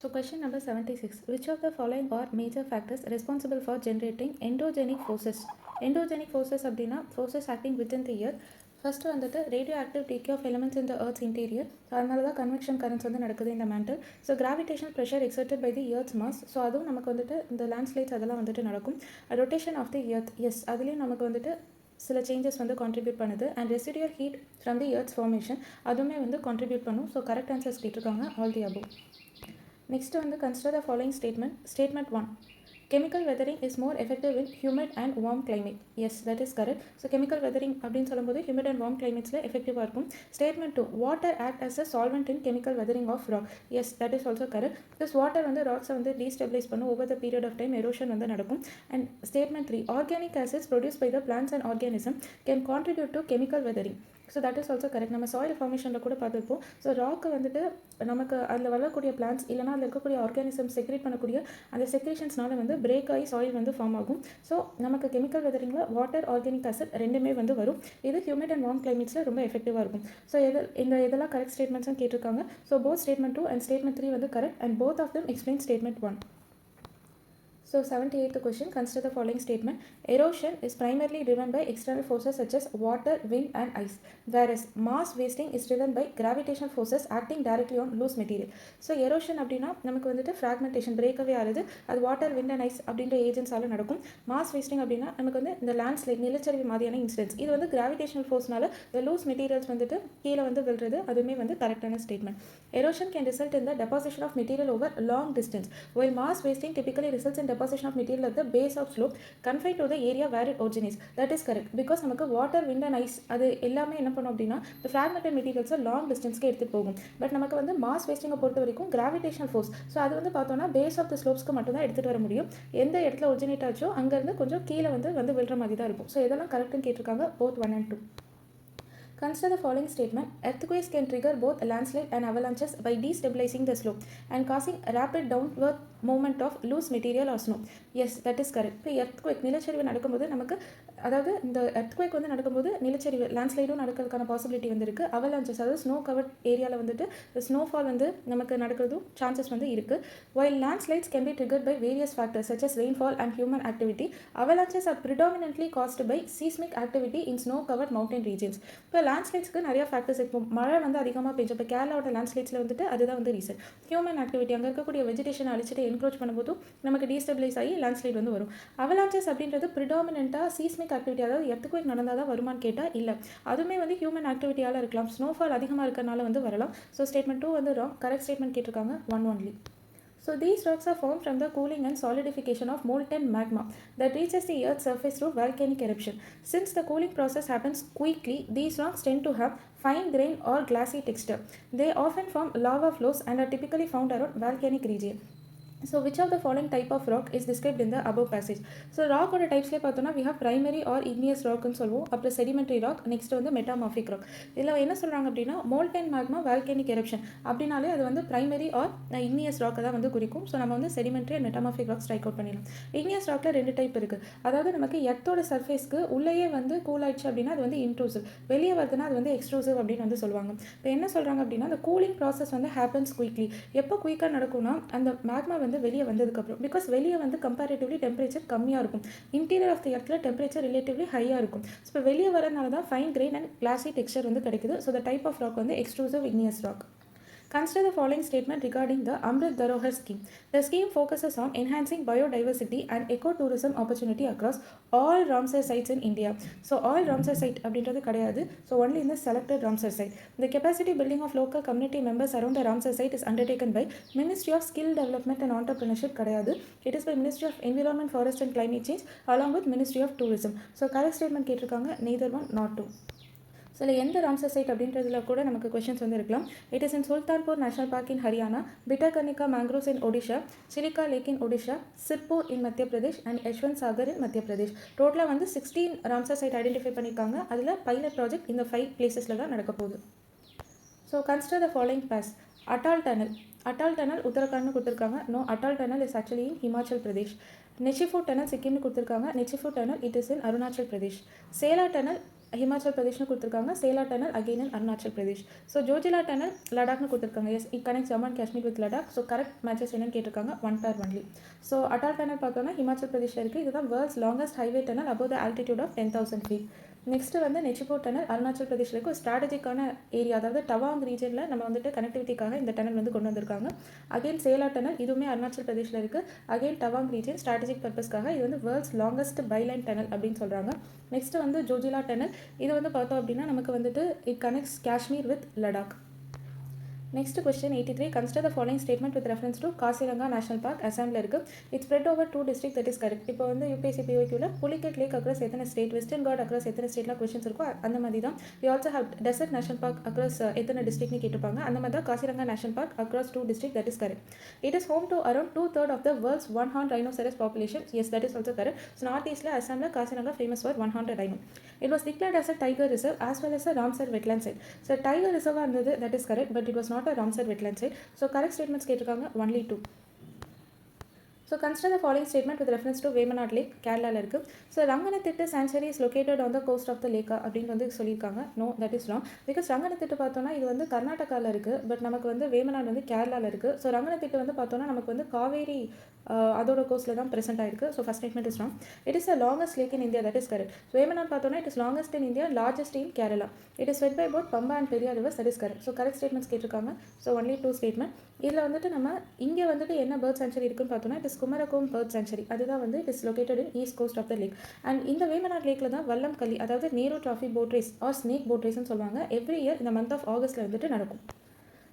So question number 76. Which of the following are major factors responsible for generating endogenic forces? Endogenic forces அப்படின்னா forces acting within the earth. First வந்துட்டு radio active decay of elements இந்த earth's interior. So அதனால தான் convection currents வந்து நடக்குது இந்த mantle. So gravitational pressure exerted by the earth's mass. So அதுவும் நமக்கு வந்துட்டு இந்த லேண்ட்ஸ்லைட்ஸ் அதெல்லாம் வந்துட்டு நடக்கும். Rotation of the earth, yes அதுலேயும் நமக்கு வந்துட்டு சில சேஞ்சஸ் வந்து கான்ட்ரிபியூட் பண்ணுது. And residual heat from the earth's formation அதுவுமே வந்து கான்ட்ரிபியூட் பண்ணும். ஸோ கரெக்ட் ஆன்சர்ஸ் கேட்டிருக்காங்க ஆல் தி அபோவ். Next வந்து consider the following statement. Statement 1. Chemical weathering is more effective in humid and warm climate. Yes, that is correct. So chemical weathering அப்படின்னு சொல்லும்போது humid and warm climatesல effective-ஆக இருக்கும். Statement 2. Water act as a solvent in chemical weathering of rock. Yes, that is also correct. This water வந்து ராக்ஸை வந்து destabilize பண்ணும். Over the period of time erosion வந்து நடக்கும். And statement 3. Organic acids produced by the plants and organism can contribute to chemical weathering. So that is also correct. நம்ம soil ஃபார்மேஷனில் கூட பார்த்துருப்போம். So ராக்கை வந்துட்டு நமக்கு அதில் வளரக்கூடிய பிளான்ஸ் இல்லைனா அதில் இருக்கக்கூடிய ஆர்கானிசம் செக்ரேட் பண்ணக்கூடிய அந்த செக்ரேஷன்ஸ்னால வந்து பிரேக் ஆகி சாயில் வந்து ஃபார்ம் ஆகும். ஸோ நமக்கு கெமிக்கல் வெதரிங்கில் வாட்டர், ஆர்கானிக் ஆசிட் ரெண்டுமே வந்து வரும். இது ஹியூமிட் அண்ட் வார்ம் கிளைமேட்ஸில் ரொம்ப எஃபெக்டிவாக இருக்கும். ஸோ இதெல்லாம் கரெக்ட் ஸ்டேட்மெண்ட்ஸும் கேட்டிருக்காங்க. So both statement 2 and statement 3 வந்து correct and both of them explain statement 1. So 78th question, consider the following statement. Erosion is primarily driven by external forces such as water, wind and ice, whereas mass wasting is driven by gravitational forces acting directly on loose material. So erosion அப்படின்னா நமக்கு வந்துட்டு fragmentation, breakaway ஆகுது. அது water, wind and ice அப்படின்ற ஏஜென்ட்ஸால நடக்கும். Mass wasting அப்படின்னா நமக்கு வந்து இந்த லேண்ட்ஸ்லைட் நிலச்சரிவு மாதிரியான இன்சிடென்ட்ஸ். இது வந்து கிராவிடேஷனல் ஃபோர்ஸ்னால இந்த லூஸ் மெட்டீரியல்ஸ் வந்துட்டு கீழே வந்து விழுறது. அதுவுமே வந்து கரெக்டான statement. Erosion can result in the deposition of material over long distance, while mass wasting typically results in deposition of material at the base of slope confined to the area where it originates. That is correct. Because நமக்கு water, wind and ice அது எல்லாமே என்ன பண்ணும் அப்படின்னா இந்த fragmented மெட்டீரியல்ஸை long டிஸ்டன்ஸ்க்கு எடுத்துகிட்டு போகும். But நமக்கு வந்து மாஸ் வேஸ்டிங்கை பொறுத்த வரைக்கும் கிராவிடேஷனல் ஃபோர்ஸ். ஸோ அது வந்து பார்த்தோன்னா பேஸ் ஆஃப் த ஸ்லோப்ஸ்க்கு மட்டும் தான் எடுத்துகிட்டு வர முடியும். எந்த இடத்துல ஒரிஜினேட் ஆச்சோ அங்கேருந்து கொஞ்சம் கீழே வந்து விழுற மாதிரி தான் இருக்கும். ஸோ இதெல்லாம் கரெக்டுன்னு கேட்டிருக்காங்க both 1 and 2. Consider the following statement. Earthquakes can trigger both landslide and avalanches by destabilizing the slope and causing rapid downward movement of loose material or snow. Yes, that is correct. இப்போ earthquake நிலச்சரிவு நடக்கும்போது நமக்கு அதாவது இந்த earthquake வந்து நடக்கும்போது நிலச்சரிவு லேண்ட்ஸ்லைடும் நடக்கிறதுக்கான பாசிபிலிட்டி வந்து இருக்குது. அவலான்ச்சஸ் அதாவது ஸ்னோ கவர்ட் ஏரியாவில் வந்துட்டு ஸ்னோஃபால் வந்து நமக்கு நடக்கிறதும் சான்சஸ் வந்து இருக்குது. While landslides can be triggered by various factors such as rainfall and human activity, avalanches are predominantly caused by seismic activity in snow covered mountain regions. இப்போ லேண்ட்ஸ்லைட்ஸ்க்கு நிறைய ஃபேக்டர்ஸ் இருக்கும். மழை வந்து அதிகமாக பெஞ்சு இப்போ கேரளாவோட லேண்ட்ஸ்லைட்ஸில் வந்துட்டு அதுதான் வந்து ரீசன். ஹியூமன் ஆக்டிவிட்டி அங்கே இருக்கக்கூடிய வெஜிடேஷனை அழிச்சிட்டு என்க்ரோச் பண்ணும்போதும் நமக்கு டீஸ்டபிளைஸ் ஆகி லேண்ட்ஸ்லைட் வந்து வரும். அவலான்ச்சஸ் அப்படின்றது ப்ரிடாமினெண்ட்டாக சீஸ்மிக் ஆக்டிவிட்டி அதாவது எர்த்குவேக் நடந்தால் தான் வருமானு கேட்டால் இல்லை. அதுவுமே வந்து ஹியூமன் ஆக்டிவிட்டியால் இருக்கலாம். ஸ்னோஃபால் அதிகமாக இருக்கிறனால வந்து வரலாம். ஸோ ஸ்டேட்மெண்ட் 2 வந்து ராங். கரெக்ட் ஸ்டேட்மெண்ட் கேட்டிருக்காங்க 1 only. So these rocks are formed from the cooling and solidification of molten magma that reaches the earth's surface through volcanic eruption. Since the cooling process happens quickly, these rocks tend to have fine grain or glassy texture. They often form lava flows and are typically found around volcanic region. So which of the following type of rock is described in the above passage? So rock ஓட டைப்ஸ்லேயே பார்த்தோன்னா we have primary or igneous rockன்னு சொல்லுவோம். அப்புறம் sedimentary rock, next வந்து metamorphic rock. இதில் என்ன சொல்கிறாங்க அப்படின்னா molten magma volcanic eruption அப்படின்னாலே அது வந்து primary or igneous rock தான் வந்து குறிக்கும். ஸோ நம்ம வந்து sedimentary and metamorphic rock strike out பண்ணிடலாம். igneous rockல 2 டைப் இருக்குது. அதாவது நமக்கு எர்த்தோட சர்ஃபேஸ்க்கு உள்ளேயே வந்து கூல் ஆயிடுச்சு அப்படின்னா அது வந்து இன்ட்ரூசிவ், வெளியே வருதுன்னா அது வந்து எக்ஸ்ட்ரூசிவ் அப்படின்னு வந்து சொல்லுவாங்க. இப்போ என்ன சொல்கிறாங்க அப்படின்னா அந்த கூலிங் ப்ராசஸ் வந்து ஹேப்பன்ஸ் குயிக்லி. எப்போ குயிக்காக நடக்கும்னா அந்த மேக்மா வந்து வெளியே வந்ததுக்கப்புறம். பிகாஸ் வெளியே வந்து கம்பேரிட்டிவ்லி டெம்பரேச்சர் கம்மியாக இருக்கும். இன்டீரியர் ஆஃப் த எர்த்தில் டெம்பரேச்சர் ரிலேட்டிவ்லி ஹையாக இருக்கும். ஸோ இப்போ வெளியே வரதுனால தான் fine grain and glassy texture வந்து கிடைக்குது. So the type of rock வந்து extrusive igneous rock. Consider the following statement regarding the Amrit Dharohar scheme. The scheme focuses on enhancing biodiversity and ecotourism opportunity across all Ramsar sites in India. So all Ramsar site அப்படின்றது கிடையாது. So only in the selected Ramsar site. The capacity building of local community members around the Ramsar site is undertaken by Ministry of Skill Development and Entrepreneurship கிடையாது. It is by Ministry of Environment, Forest and Climate Change along with Ministry of Tourism. So correct statement கேட்டிருக்காங்க neither one nor two. So இல்லை எந்த Ramsar side அப்படின்றதுல கூட நமக்கு questions வந்து இருக்கலாம். It is in Sultanpur national park in Haryana, Bhitarkanika mangroves in Odisha, Chilika lake in Odisha, Sirpur in Madhya Pradesh and Yashwant Sagar in Madhya Pradesh. டோட்டலாக வந்து 16 ராம்சர் சைட் ஐடென்டிஃபை பண்ணியிருக்காங்க. அதில் பைலட் ப்ராஜெக்ட் இந்த 5 பிளேசஸில் தான் நடக்க போகுது. So consider the following pairs. Atal tunnel. Atal tunnel உத்தரகாண்ட்னு கொடுத்துருக்காங்க. No, Atal tunnel is actually in Himachal Pradesh. Nechiphu tunnel சிக்கிம்னு கொடுத்துருக்காங்க. Nechiphu tunnel it is in Arunachal Pradesh. Sela tunnel Himachal பிரதேஷ்னு கொடுத்துருக்காங்க. Sela tunnel again in Arunachal Pradesh. So Zojila tunnel லடாக்னு கொடுத்துருக்காங்க. Yes it connect Jammu and Kashmir with Ladakh. So correct matches என்னன்னு கேட்டிருக்காங்க 1 pair only. So Atal tunnel பார்த்தோன்னா ஹிமாச்சல் பிரதேஷில் இருக்குது. இதுதான் world's longest highway tunnel above the altitude of 10,000 feet. Next வந்து நெச்சிபோர் டனல் அருணாச்சல் பிரதேஷில் இருக்குது. ஒரு ஸ்ட்ராட்டஜிக்கான ஏரியா, அதாவது டவாங் ரீஜனில் நம்ம வந்துட்டு கனெக்டிவிட்டிக்காக இந்த டனல் வந்து கொண்டு வந்திருக்காங்க. அகெயின் சேலா டனல், இதுவுமே அருணாச்சல் பிரதேஷில் இருக்குது. அகெயின் டவாங் ரீஜன் ஸ்ட்ராட்டஜிக் பர்பஸ்க்காக இது வந்து வேர்ல்ட்ஸ் லாங்கஸ்ட் பைலைன் டனல் அப்படின்னு சொல்கிறாங்க. நெக்ஸ்ட்டு வந்து ஜோஜிலா டனல், இது வந்து பார்த்தோம் அப்படின்னா நமக்கு வந்துட்டு it connects Kashmir with Ladakh. Next question 83. Consider the following statement with reference to Kaziranga National Park, Assamல இருக்கு. It's spread over 2 districts, that is correct. இப்போ வந்து UPSC PYQல புலிகேட் லேக் அக்ராஸ் எத்தனை ஸ்டேட், வெஸ்டர்ன் காட் அக்ராஸ் எத்தனை ஸ்டேட்லாம் கொஸ்டின்ஸ் இருக்கும். அந்த மாதிரி தான் we also have desert national park across எத்தனை டிஸ்ட்ரிக்ட்னு கேட்டிருப்பாங்க. அந்த மாதிரி தான் Kaziranga National Park across 2 districts, that is correct. It is home to around 2/3 of the world's one-horned rhinoceros population. Yes, that is also correct. So north eastல Assamல Kaziranga famous for one-horned rhino. It was declared as a tiger reserve as well as a Ramsar wetland site. So tiger reserve இருந்தது, that is correct, but it was not a Ramsar wetland site. So correct statements கேட்டிருக்காங்க only 2. So consider the following statement with reference to Vemanad Lake, கேரளாவில் இருக்குது. So Ranganathittu sanctuary is located on the coast of the lake அப்படின்னு வந்து சொல்லியிருக்காங்க. No, that is wrong. Because Ranganathittu பார்த்தோன்னா இது வந்து கர்நாடகாவில் இருக்குது, பட் நமக்கு வந்து வேமநாடு வந்து கேரளாவில் இருக்குது. ஸோ ரங்கனத்திட்டு வந்து பார்த்தோன்னா நமக்கு வந்து காவேரி அதோட கோஸ்ட்டில் தான் ப்ரெசென்ட் ஆயிருக்கு. So first statement is wrong. It is the longest lake in India, that is correct. Vembanad பார்த்தோன்னா it is longest in India, largest in Kerala. It is fed by both Pamba and Periyar rivers, that is correct. So correct statements கேட்டிருக்காங்க. So only 2 statement. இதில் வந்துட்டு நம்ம இங்கே வந்துட்டு என்ன bird sanctuary இருக்குன்னு பார்த்தோன்னா it is Kumarakom bird sanctuary. அதுதான் வந்து it is located in east coast of the lake. And இந்த வேமநாடு லேக்கில் தான் வல்லம் கல்லி, அதாவது Nehru trophy boat race or snake boat ரேஸ்னு சொல்லுவாங்க. எவ்ரி இயர் இந்த மந்த் ஆஃப் ஆகஸ்ட்டில் வந்துட்டு நடக்கும்.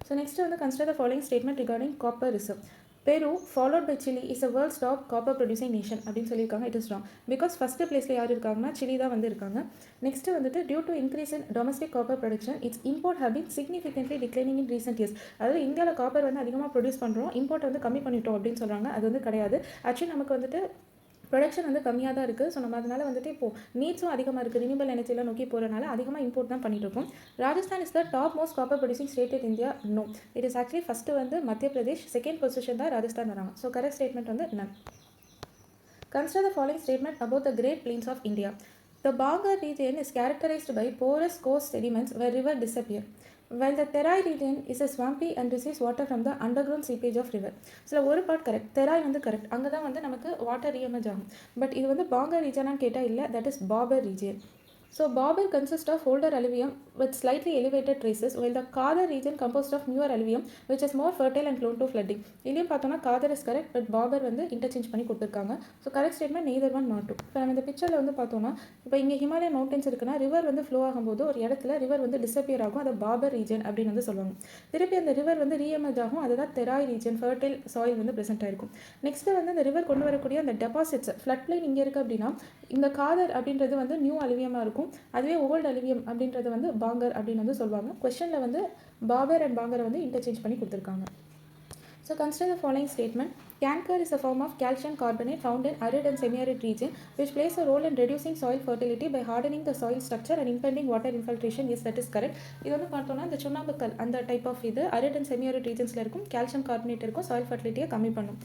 ஸோ நெக்ஸ்ட் வந்து consider the following statement regarding copper reserve. Peru followed by Chile is a world's top copper producing nation அப்படின்னு சொல்லியிருக்காங்க. It is wrong. Because first பிளேஸில் யார் இருக்காங்கன்னா சிலி தான் வந்து இருக்காங்க. நெக்ஸ்ட்டு வந்துட்டு due to increase in domestic copper production its import have been significantly declining in recent years. அதாவது இந்தியாவில் காப்பர் வந்து அதிகமாக ப்ரொடியூஸ் பண்ணுறோம், இம்போர்ட் வந்து கம்மி பண்ணிட்டோம் அப்படின்னு சொல்கிறாங்க. அது வந்து கிடையாது. ஆக்சுவலி நமக்கு வந்துட்டு ப்ரொடக்ஷன் வந்து கம்மியாக தான் இருக்குது. ஸோ நம்ம அதனால் வந்துட்டு இப்போது நீட்ஸும் அதிகமாக இருக்குது. ரினியூவல் எனர்ஜிலாம் நோக்கி போகிறனால அதிகமாக இம்போர்ட் தான் பண்ணிட்டு இருக்கோம். Rajasthan is the top most copper producing state in India. No, it is actually first வந்து மத்திய பிரதேஷ், செகண்ட் பொசிஷன் தான் ராஜஸ்தான் வராங்க. ஸோ கரெக்ட் ஸ்டேட்மெண்ட் வந்து நன். Consider the following statement about the Great Plains of India. The Bangar region is characterized by porous coast sediments where rivers disappear, while the Terai region is a swampy and receives water from the underground seepage of river. So ஒரு part correct, Terai வந்து correct, அங்கே தான் வந்து நமக்கு water ரீஎமர்ஜ் ஆகும். But இது வந்து பாங்கர் ரீஜனான்னு கேட்டால் இல்லை, that is Bhabar region. So Barber consists of older alluvium with slightly elevated traces, while the Kadar region composed of newer alluvium which is more fertile and prone to flooding. இதையும் பார்த்தோன்னா Kadar is correct, but Barber வந்து interchange பண்ணி கொடுத்துருக்காங்க. So correct statement neither one nor two. இப்போ நம்ம இந்த பிக்சரில் வந்து பார்த்தோன்னா இப்போ இங்கே ஹிமாலயன் மவுண்டன்ஸ் இருக்குன்னா ரிவர் வந்து ஃப்ளோ ஆகும்போது ஒரு இடத்துல ரிவர் வந்து டிஸப்பியர் ஆகும், அதை பாபர் ரீஜன் அப்படின்னு வந்து சொல்லுவாங்க. திருப்பி அந்த ரிவர் வந்து ரீஎமர்ஜ் ஆகும், அதுதான் தெராய் ரீஜன், ஃபர்டைல் சாயில் வந்து ப்ரெசென்ட் ஆயிருக்கும். நெக்ஸ்ட்டு வந்து இந்த ரிவர் கொண்டு வரக்கூடிய அந்த டெபாசிட்ஸ் ஃப்ளட் பிளைன் இங்கே இருக்குது அப்படின்னா இந்த காதர் அப்படின்றது வந்து நியூ அலுவியமாக இருக்கும், அதுவே ஓல்டு அலுவியம் அப்படின்றது வந்து பாங்கர் அப்படின்னு வந்து சொல்லுவாங்க. கொஸ்டினில் வந்து பாபர் அண்ட் பாங்கரை வந்து இன்டர்சேஞ்ச் பண்ணி கொடுத்துருக்காங்க. So consider the following statement. Canker is a form of calcium carbonate found in arid and semi-arid region which plays a role in reducing soil fertility by hardening the soil structure and impeding water infiltration. Yes, that is correct. இது வந்து பார்த்தோன்னா இந்த சுண்ணாம்புக்கல் அந்த type of இது arid and semi-arid regionsல இருக்கும், calcium carbonate இருக்கும், soil fertility கம்மி பண்ணும்.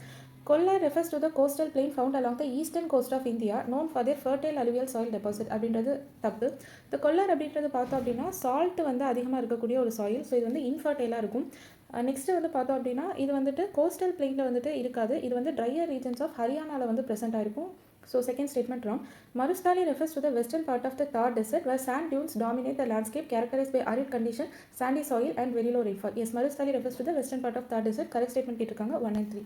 Kollar refers to the coastal plain found along the eastern coast of India known for their fertile alluvial soil deposit அப்படின்றது தப்பு. இந்த கொல்லார் அப்படின்றது பார்த்தோம் அப்படின்னா சால்ட் வந்து அதிகமாக இருக்கக்கூடிய ஒரு சாயில். ஸோ இது வந்து இன்ஃபர்டைலாக இருக்கும். நெக்ஸ்ட்டு வந்து பார்த்தோம் அப்படின்னா இது வந்துட்டு கோஸ்டல் பிளெயினில் வந்துட்டு இருக்காது, இது வந்து ட்ரையர் ரீஜன்ஸ் ஆஃப் ஹரியானாவில் வந்து ப்ரெசென்ட் ஆயிருக்கும். So second statement wrong. Marustali refers to the western part of the Thar desert where sand dunes dominate the landscape characterized by arid condition, sandy soil and very low rainfall. Yes, Marustali refers to the western part of Thar desert. Correct statement கேட்டிருக்காங்க 1 and 3.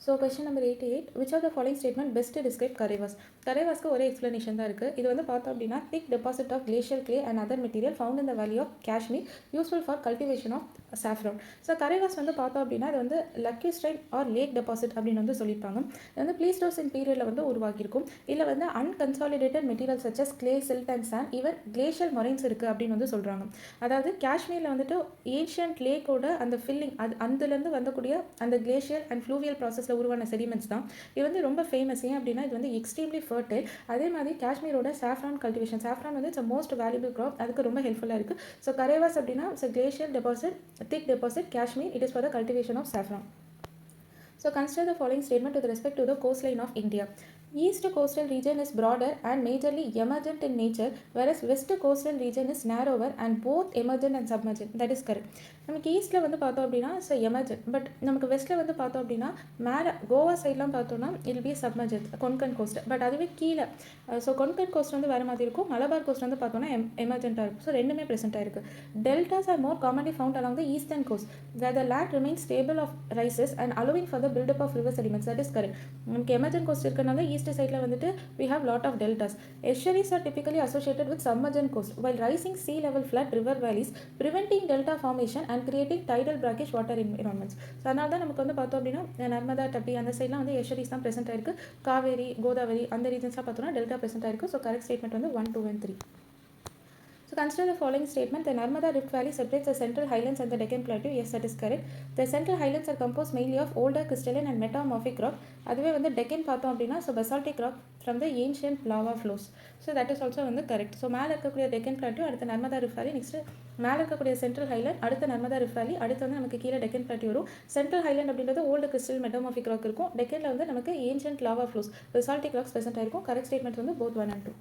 So question number 88. Which of the following statement best describe karewas. கரைவாஸ்க்கு ஒரே explanation தான் இருக்குது. இது வந்து பார்த்தோம் அப்படின்னா thick deposit of glacial clay and other material found in the valley of Kashmir useful for cultivation of saffron. So karewas வந்து பார்த்தோம் அப்படின்னா இது வந்து லக்யூஸ்ட்ரைன் ஆர் லேக் டெபாசிட் அப்படின்னு வந்து சொல்லியிருப்பாங்க. இது வந்து ப்ளீஸ்டோசின் பீரியடில் வந்து உருவாக்கியிருக்கும். இதில் வந்து unconsolidated material such as clay, silt and sand, even glacial moraines இருக்குது அப்படின்னு வந்து சொல்கிறாங்க. அதாவது காஷ்மீரில் வந்துட்டு ஏன்ஷியன்ட் லேக்கோட அந்த ஃபில்லிங் அது அதுலேருந்து வந்தக்கூடிய அந்த கிளேஷியல் அண்ட் ஃப்ளூவியல் ப்ராசஸில் உருவான செடிமெண்ட்ஸ் தான். இது வந்து ரொம்ப ஃபேமஸ். ஏன் அப்படின்னா இது வந்து எக்ஸ்ட்ரீம்லி ஃபர்டைல். அதே மாதிரி காஷ்மீரோட சாஃப்ரான் கல்டிவேஷன், சாஃப்ரான் வந்து இட்ஸ் மோஸ்ட் வேல்யூபிள் க்ராப், அதுக்கு ரொம்ப ஹெல்ப்ஃபுல்லாக இருக்குது. ஸோ கரைவாஸ் அப்படின்னா it's glacial deposit, thick deposit, Kashmir, it is for the cultivation of saffron. So consider the following statement with respect to the coastline of India. East coastal region is broader and majorly emergent in nature, whereas west coastal region is narrower and both emergent and submergent. That is correct. நமக்கு ஈஸ்ட்டில் வந்து பார்த்தோம் அப்படின்னா emergent, but நமக்கு வெஸ்ட்டில் வந்து பார்த்தோம் அப்படின்னா மேலே கோவா சைட்லாம் பார்த்தோன்னா இல் பி சப்மர்ஜென்ட் கொன்கன் கோஸ்ட். பட் அதுவே கீழே கொன்கன் கோஸ்ட் வந்து வேறு மாதிரி இருக்கும், மலபார் கோஸ்ட் வந்து பார்த்தோன்னா எமர்ஜென்ட்டாக இருக்கும். ஸோ ரெண்டுமே ப்ரெசென்ட்டாக இருக்குது. Deltas are more commonly found along the eastern coast where the land remains stable of rises and allowing for the buildup of river sediments. That is correct. நமக்கு எமர்ஜென்ட் கோஸ்ட் இருக்கிறனால east சைடில் வந்துட்டு we have lot of deltas. Estuaries are typically associated with submergent coast, while rising sea level flood river valleys, preventing delta formation and creating tidal brackish water environments. So அதனால தான் நமக்கு வந்து பார்த்தோம் அப்படின்னா நர்மதா டப்பி அந்த சைட்லாம் வந்து எஸ்டரிஸ் தான் ப்ரெசென்ட் ஆயிருக்கு. காவேரி கோதாவரி அந்த ரீஜன்ஸ்லாம் பார்த்தோம்னா டெல்டா ப்ரெசென்ட் ஆயிருக்கு. ஸோ கரெக்ட் ஸ்டேட்மெண்ட் வந்து 1, 2 and 3. So consider the following statement. The Narmada Rift Valley separates the Central Highlands and the Deccan Plateau. Yes, that is correct. The Central Highlands are composed mainly of older crystalline and metamorphic rock. அதுவே வந்து Deccan பார்த்தோம் அப்படின்னா basaltic rock from the ancient lava flows. So that is also வந்து correct. So மேலே இருக்கக்கூடிய Deccan Plateau, அடுத்த Narmada Rift Valley, next மேலே இருக்கக்கூடிய Central Highland, அடுத்த Narmada Rift Valley, அடுத்து வந்து நமக்கு கீழே Deccan Plateau வரும். Central Highland அப்படின்றது old crystal metamorphic rock இருக்கும். Deccanல வந்து நமக்கு ancient lava flows basaltic rocks present ஆயிருக்கும். Correct statement வந்து both 1 and 2.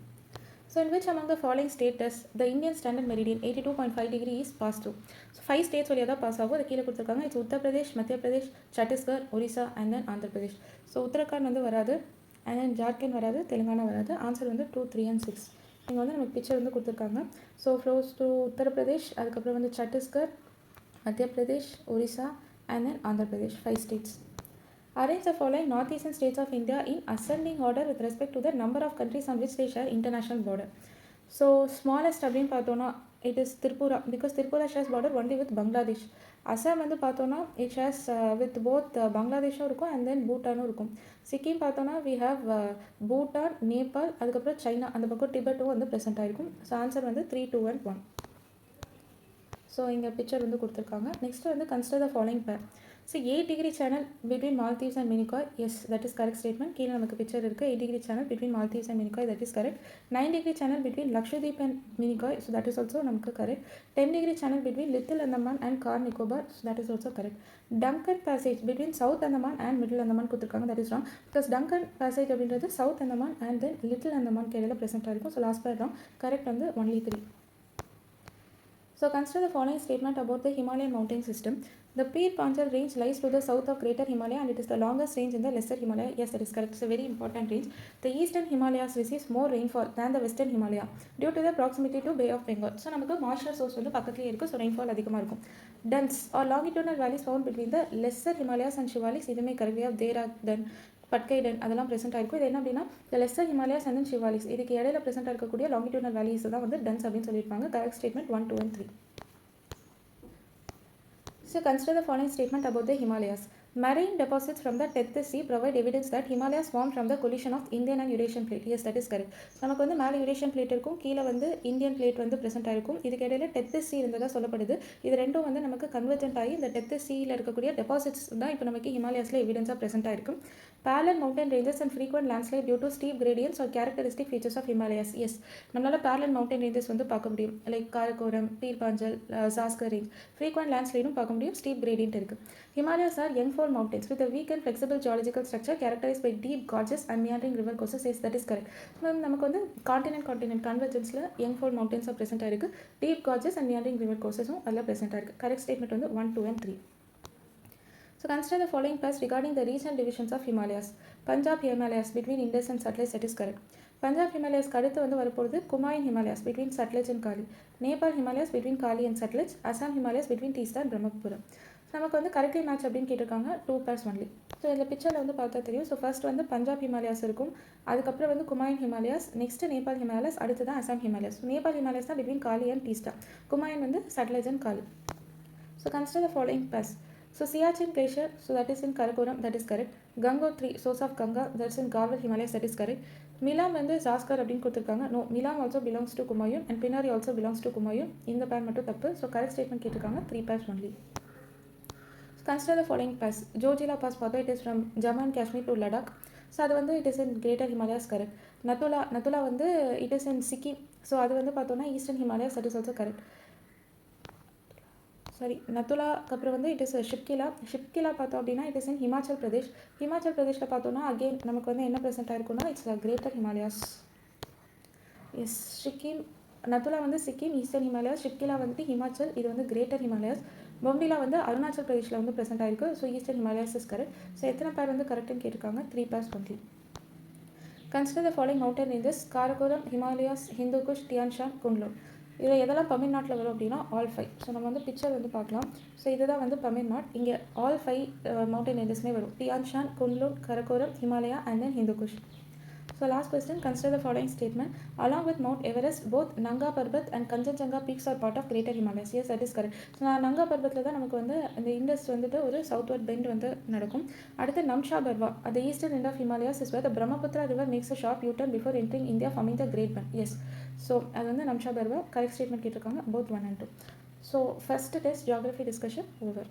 So in which among the following state does the Indian standard meridian 82.5 degree is passed through? So 5 states வழியாக தான் pass ஆகும். அது கீழே கொடுத்துருக்காங்க. இட்ஸ் உத்தர் பிரதேஷ், மத்திய Pradesh, Chhattisgarh, Orissa and then Andhra Pradesh. So Uttarakhand வந்து வராது, அண்ட் தென் ஜார்க்கண்ட் வராது, தெலுங்கானா வராது. ஆன்சர் வந்து 2, 3 and 6. இங்கே வந்து நமக்கு பிக்சர் வந்து கொடுத்துருக்காங்க. ஸோ ஃப்ளோஸ் டு உத்தரப்பிரதேஷ், அதுக்கப்புறம் வந்து சத்தீஸ்கர், மத்திய Pradesh, Orissa and then Andhra Pradesh. 5 states. Arrange the following northeastern states of India in ascending order with respect to the number of countries on which they share international border. So smallest அப்படின்னு பார்த்தோன்னா it is Tripura, because Tripura shares border only with Bangladesh. Assam வந்து பார்த்தோன்னா it shares with both பங்களாதேஷும் இருக்கும் and then பூட்டானும் இருக்கும். சிக்கிம் பார்த்தோன்னா we have Bhutan, Nepal, அதுக்கப்புறம் China, அந்த பக்கம் டிபெட்டும் வந்து ப்ரெசென்ட் ஆகிருக்கும். ஸோ ஆன்சர் வந்து 3, 2 and 1. ஸோ இங்கே பிக்சர் வந்து கொடுத்துருக்காங்க. நெக்ஸ்ட் வந்து கன்சிடர் த ஃபாலோயிங் பேர். So 8 degree channel between Maldives and Minicoy. Yes, that is correct statement. கீழே நமக்கு பிக்சர் இருக்குது. 8 degree channel between Maldives and Minicoy. That is correct. 9 degree channel between Lakshadweep and Minicoy. So that is also நமக்கு correct. 10 degree channel between Little Andaman and Car Nicobar. So that is also correct. Duncan Passage between South Andaman and Middle Andaman கொடுத்துருக்காங்க. That is wrong. Because Duncan Passage அப்படின்றது South Andaman and then Little Andaman இடையில present ஆகிருக்கும். So last பேர் wrong. Correct வந்து only 3. So consider the following statement about the Himalayan mountain system. The Pir Panjal range lies to the south of Greater Himalaya and it is the longest range in the Lesser Himalaya. Yes, that is correct. It's a very important range. The Eastern Himalayas receives more rainfall than the Western Himalaya due to the proximity to Bay of Bengal. So நமக்கு moisture source வந்து பக்கத்துலேயே இருக்குது. So rainfall அதிகமாக இருக்கும். Dense or longitudinal valleys found between the Lesser Himalayas and Shivalis. இதுமே correct. We have Dehradun, பட்கைடன் அதெல்லாம் present ஆகிருக்கும். இது என்ன அப்படின்னா the Lesser Himalayas and then Shivalis. இதுக்கு இடையில ப்ரெசென்ட் இருக்கக்கூடிய longitudinal valleys தான் வந்து dense அப்படின்னு சொல்லியிருப்பாங்க. Correct statement 1, 2 and 3. So consider the following statement about the Himalayas. Marine deposits from the 10th sea provide evidence that Himalayas formed from the collision of Indian and Eurasian plate. Yes, that is correct. நமக்கு வந்து மேலே Eurasian plate இருக்கும், கீழே வந்து Indian plate வந்து present ஆகிருக்கும். இதுக்கு இடையில 10th sea இருந்ததாக சொல்லப்படுது. இது ரெண்டும் வந்து நமக்கு கன்வெர்ஜென்ட் ஆகி இந்த 10th seaல இருக்கக்கூடிய டெபாசிட்ஸ் தான் இப்போ நமக்கு ஹிமாலயாஸில் எவிடன்ஸாக ப்ரெசென்ட் ஆகிருக்கும். Parallel mountain ranges and frequent landslide due to steep gradients or characteristic features of Himalayas. Yes, நம்மளால parallel mountain ranges வந்து பார்க்க முடியும். Like Karakoram, Pir Panjal, Zanskar range. frequent landslideம் பார்க்க முடியும். steep gradient இருக்குது. Himalayas are young-fold mountains with a weak and flexible geological structure characterized by deep gorges and meandering river courses. Yes, that is correct. நமக்கு வந்து continent கன்வர்ஜென்ஸில் young-fold mountains present ஆயிருக்கு. deep gorges and meandering river courses அதில் present ஆயிருக்கு. Correct statement வந்து 1, 2 and 3. So consider the following pairs regarding the regional divisions of Himalayas. Punjab Himalayas between Indus and Sutlej. That is correct. Punjab Himalayas அடுத்து வந்து வரப்போகுது Kumayan Himalayas between Sutlej and Kali. Nepal Himalayas between Kali and Sutlej. Assam Himalayas between Teesta and Brahmaputra. நமக்கு வந்து correctly match அப்படின்னு கேட்டிருக்காங்க. 2 pairs only. So இந்த பிக்சரில் வந்து பார்த்தா தெரியும். ஸோ ஃபர்ஸ்ட் வந்து பஞ்சாப் ஹிமாலயாஸ் இருக்கும், அதுக்கப்புறம் வந்து குமாயன் ஹிமாலயாஸ், நெக்ஸ்ட்டு நேபாள் ஹிமாலயாஸ், அடுத்து தான் அசாம் ஹிமாலயாஸ். நேபாள் ஹிமாலயாஸ் தான் பிட்வீன் காலி அண்ட் டீஸ்டா, குமாயன் வந்து சட்லஜ் அண்ட் காலி. So consider the following pairs. So Siachen Glacier, so that is in Karakoram, that is correct. Gangotri, source of Ganga, that's in Garhwal Himalayas, that is correct. Milam வந்து சாஸ்கர் அப்படின்னு கொடுத்துருக்காங்க. No, Milam also belongs to Kumaon and Pindari also belongs to Kumaon. இந்த பேர் மட்டும் தப்பு. So correct statement கேட்டிருக்காங்க. 3 pairs only. Consider the following pass. Jojila Pass பார்த்தா it is from Jammu and Kashmir to Ladakh. So அது வந்து it is in Greater Himalayas, correct. Nathu La வந்து it is in Sikkim. So அது வந்து பார்த்தோன்னா Eastern Himalayas, that is also correct. நத்துலாக்கு அப்புறம் வந்து it is Shipki La. Shipkila பார்த்தோம் அப்படின்னா it is in Himachal Pradesh. Himachal பிரதேஷில் பார்த்தோன்னா அகெயின் நமக்கு வந்து என்ன ப்ரெசென்ட் ஆயிருக்குன்னா it's greater Himalayas. Yes, Sikkim. Nathula வந்து சிக்கிம் ஈஸ்டர்ன் ஹிமாலயாஸ், ஷிப்கிலா வந்துட்டு ஹிமாச்சல், இது வந்து கிரேட்டர் ஹிமாலயாஸ். பொம்டிலா வந்து அருணாச்சல் பிரதேஷில் வந்து ப்ரெசென்ட் ஆயிருக்கு. So eastern Himalayas is correct. So எத்தனை பேர் வந்து கரெக்டுன்னு கேட்டிருக்காங்க? 3 pairs only. Consider the following mountain ranges: Karakoram, Himalayas, Hindu Kush, Tian Shan, Kunlun. இதில் எதெல்லாம் தமிழ்நாட்டில் வரும் அப்படின்னா ஆல் 5. ஸோ நம்ம வந்து பிக்சர் வந்து பார்க்கலாம். ஸோ இதுதான் வந்து தமிழ்நாடு. இங்கே ஆல் 5 மவுண்டன் ரேஞ்சஸ்மே வரும்: Tian Shan, Kunlun, Karakoram, Himalaya and then Hindu Kush. So last question, consider the following statement: along with Mount Everest, both Nanga Parbat and Kanchenjunga peaks are part of Greater Himalayas. Yes, that is correct. So Nanga பர்பத்தில் தான் நமக்கு வந்து இந்த Indies வந்துட்டு ஒரு சவுத்வர்ட் bend வந்து நடக்கும். அடுத்து நம்ஷா Parba, at the eastern end of Himalayas is where the Brahmaputra river makes a sharp U-turn before entering India, forming the Great Bend. Yes, so அது வந்து நம்ஷா பர்வா. கரெக்ட் ஸ்டேட்மெண்ட் கேட்டிருக்காங்க both 1 and 2. So first test geography discussion over.